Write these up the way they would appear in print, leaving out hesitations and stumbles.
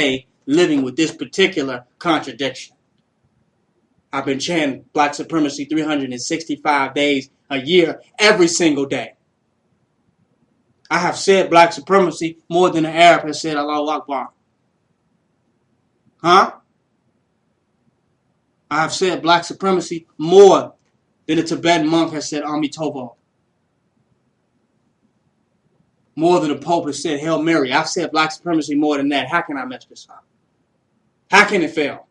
day living with this particular contradiction. I've been chanting black supremacy 365 days a year, every single day. I have said black supremacy more than an Arab has said Allahu Akbar. Huh? I have said black supremacy more than a Tibetan monk has said Amitovo. More than the Pope has said Hail Mary. I've said black supremacy more than that. How can I mess this up? How can it fail?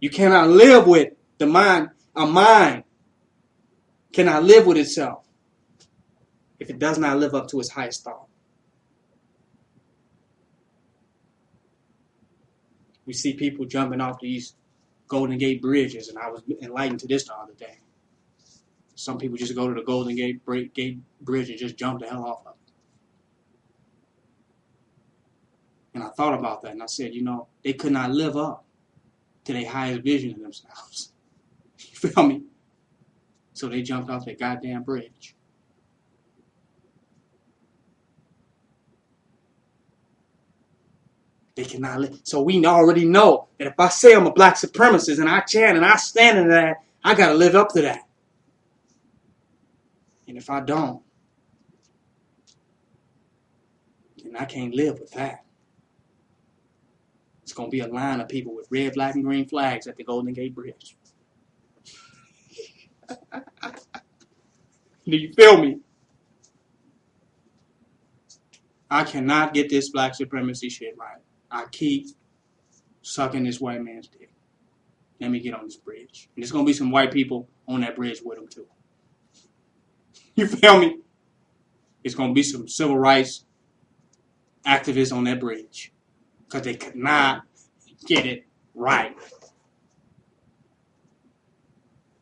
You cannot live with the mind. A mind cannot live with itself if it does not live up to its highest thought. We see people jumping off these Golden Gate bridges, and I was enlightened to this the other day. Some people just go to the Golden Gate Bridge and just jump the hell off of it. And I thought about that, and I said, they could not live up to their highest vision of themselves. You feel me? So they jumped off that goddamn bridge. They cannot live. So we already know that if I say I'm a black supremacist and I chant and I stand in that, I got to live up to that. And if I don't, then I can't live with that. It's going to be a line of people with red, black, and green flags at the Golden Gate Bridge. Do you feel me? I cannot get this black supremacy shit right. I keep sucking this white man's dick. Let me get on this bridge. And there's going to be some white people on that bridge with them too. You feel me? It's going to be some civil rights activists on that bridge. Because they could not get it right.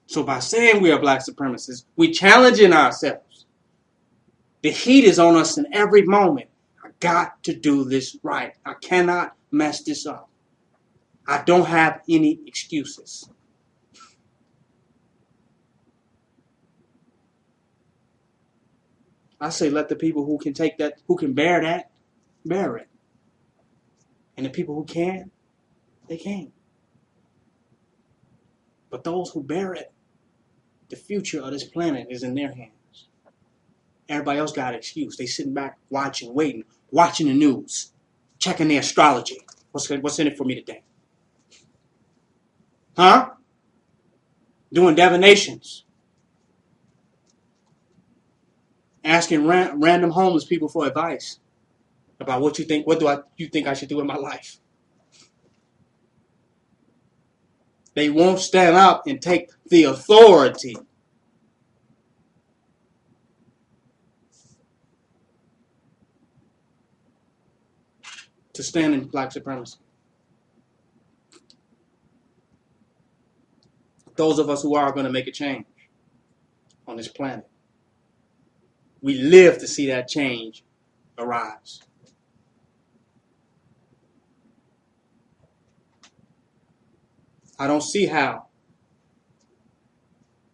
So by saying we are black supremacists, we challenging ourselves. The heat is on us in every moment. I got to do this right. I cannot mess this up. I don't have any excuses. I say let the people who can take that, who can bear that, bear it. And the people who can, they can. But those who bear it, the future of this planet is in their hands. Everybody else got an excuse. They sitting back, watching, waiting, watching the news, checking their astrology. What's in it for me today? Huh? Doing divinations. Asking random homeless people for advice about what you think. What do you think I should do in my life? They won't stand up and take the authority to stand in black supremacy. Those of us who are going to make a change on this planet, we live to see that change arise. I don't see how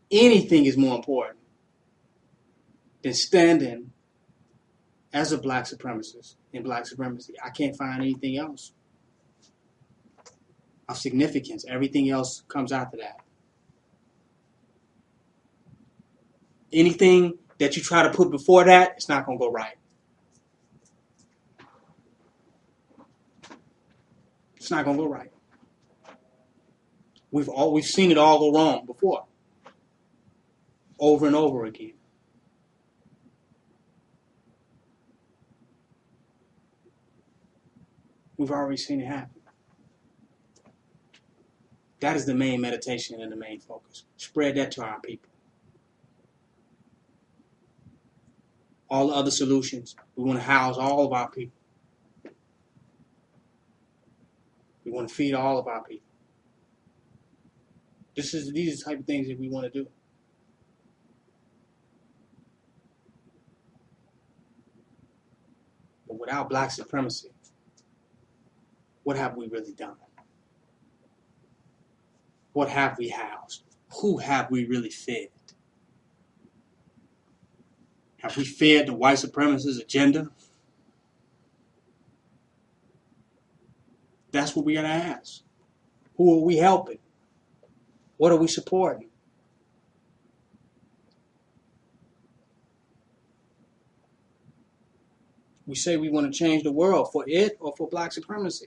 anything is more important than standing as a black supremacist in black supremacy. I can't find anything else of significance. Everything else comes after that. Anything that you try to put before that, it's not going to go right. It's not going to go right. We've seen it all go wrong before. Over and over again. We've already seen it happen. That is the main meditation and the main focus. Spread that to our people. All the other solutions, we want to house all of our people. We want to feed all of our people. These are the type of things that we want to do. But without black supremacy, what have we really done? What have we housed? Who have we really fed? Have we fed the white supremacist agenda? That's what we got to ask. Who are we helping? What are we supporting? We say we want to change the world for it or for black supremacy.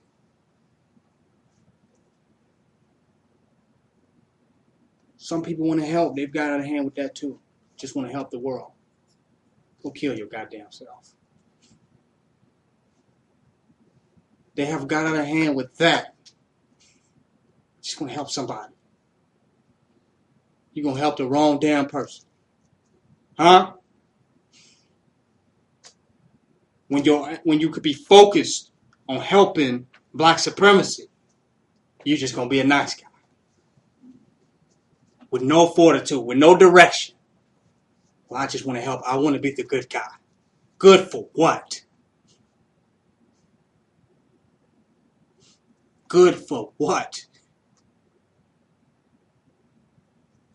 Some people want to help. They've got out of hand with that too. Just want to help the world. Go kill your goddamn self. They have got out of hand with that. Just want to help somebody. You're going to help the wrong damn person. Huh? When you could be focused on helping black supremacy, you're just going to be a nice guy. With no fortitude, with no direction. Well, I just want to help. I want to be the good guy. Good for what? Good for what?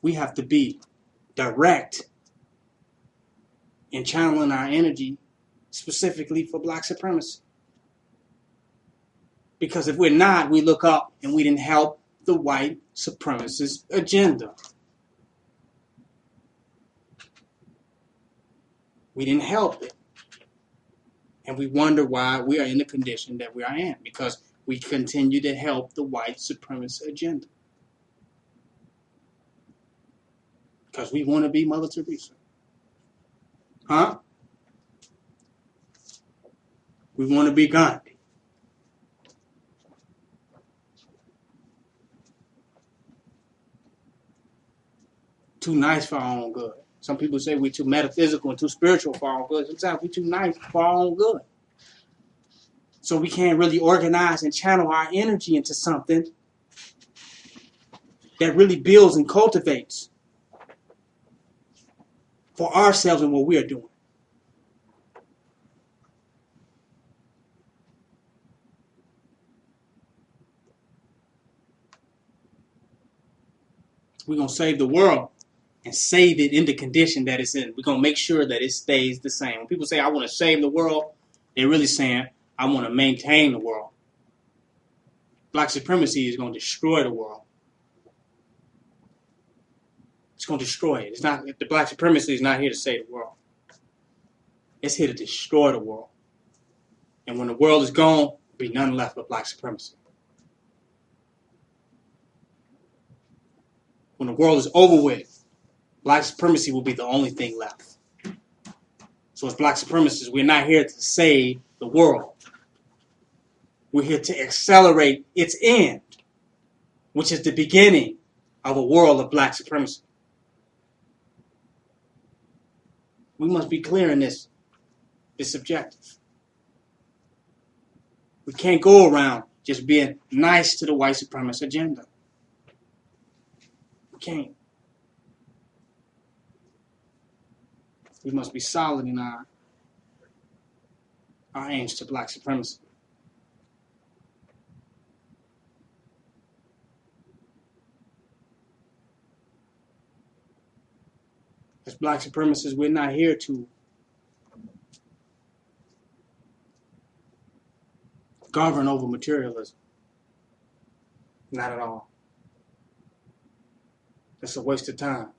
We have to be direct in channeling our energy specifically for black supremacy. Because if we're not, we look up and we didn't help the white supremacist agenda. We didn't help it. And we wonder why we are in the condition that we are in. Because we continue to help the white supremacist agenda. Because we want to be Mother Teresa. Huh? We want to be Gandhi. Too nice for our own good. Some people say we're too metaphysical and too spiritual for our own good. Sometimes we're too nice for our own good. So we can't really organize and channel our energy into something that really builds and cultivates for ourselves and what we are doing. We're going to save the world and save it in the condition that it's in. We're going to make sure that it stays the same. When people say, I want to save the world, they're really saying, I want to maintain the world. Black supremacy is going to destroy the world. It's going to destroy it. It's not. The black supremacy is not here to save the world. It's here to destroy the world. And when the world is gone, there'll be none left but black supremacy. When the world is over with, black supremacy will be the only thing left. So as black supremacists, we're not here to save the world. We're here to accelerate its end, which is the beginning of a world of black supremacy. We must be clear in this objective. We can't go around just being nice to the white supremacist agenda. We can't. We must be solid in our aims to black supremacy. As black supremacists, we're not here to govern over materialism. Not at all. It's a waste of time.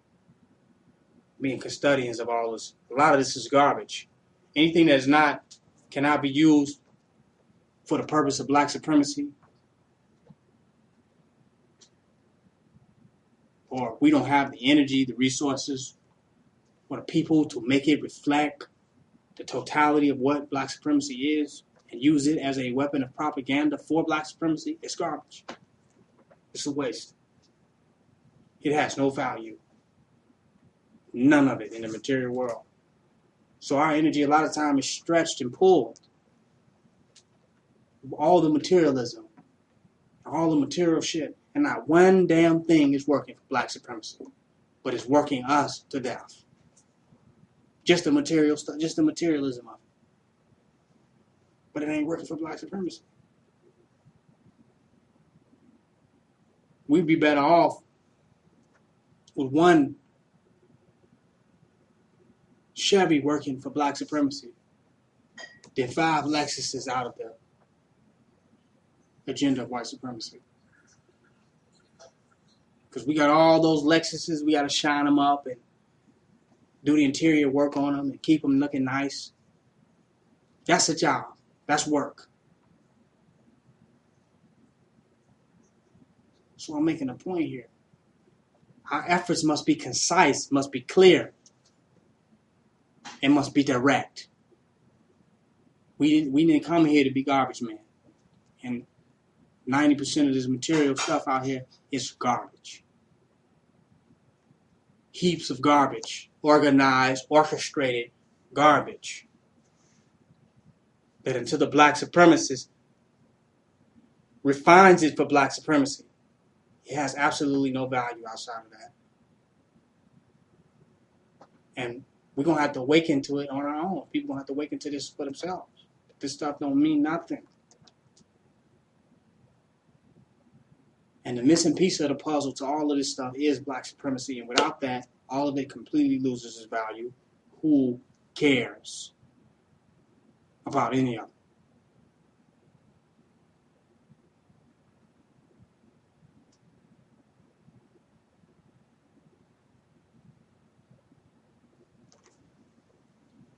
Being custodians of all this. A lot of this is garbage. Anything that cannot be used for the purpose of black supremacy, or we don't have the energy, the resources, or the people to make it reflect the totality of what black supremacy is and use it as a weapon of propaganda for black supremacy, it's garbage. It's a waste. It has no value. None of it in the material world. So our energy a lot of time is stretched and pulled. All the materialism, all the material shit, and not one damn thing is working for black supremacy, but it's working us to death. Just the material stuff, just the materialism of it. But it ain't working for black supremacy. We'd be better off with one Chevy working for black supremacy than 5 Lexuses out of there. agenda of white supremacy. Because we got all those Lexuses, we got to shine them up and do the interior work on them and keep them looking nice. That's a job. That's work. So I'm making a point here. Our efforts must be concise, must be clear, and must be direct. We didn't come here to be garbage men. And 90% of this material stuff out here is garbage. Heaps of garbage. Organized, orchestrated garbage. That until the black supremacist refines it for black supremacy, it has absolutely no value outside of that. And we're going to have to awaken to it on our own. People going to have to awaken to this for themselves. This stuff don't mean nothing. And the missing piece of the puzzle to all of this stuff is black supremacy. And without that, all of it completely loses its value. Who cares about any of it?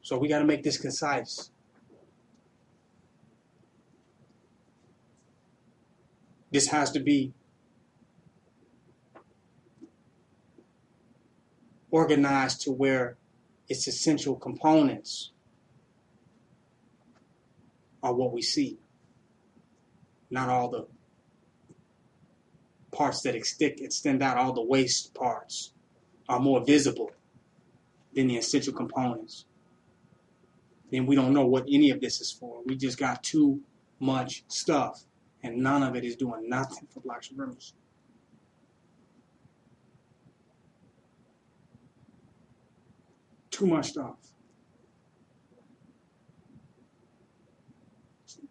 So we got to make this concise. This has to be organized to where its essential components are what we see, not all the parts that extend out. All the waste parts are more visible than the essential components. Then we don't know what any of this is for. We just got too much stuff, and none of it is doing nothing for black supremacy. Too much stuff.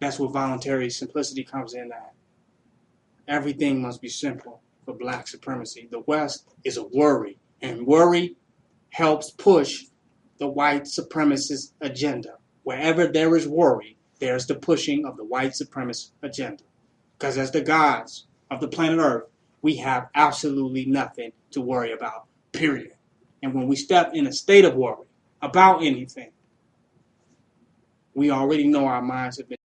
That's where voluntary simplicity comes in at. Everything must be simple for black supremacy. The West is a worry, and worry helps push the white supremacist agenda. Wherever there is worry, there's the pushing of the white supremacist agenda. Because as the gods of the planet Earth, we have absolutely nothing to worry about, period. And when we step in a state of worry about anything, we already know our minds have been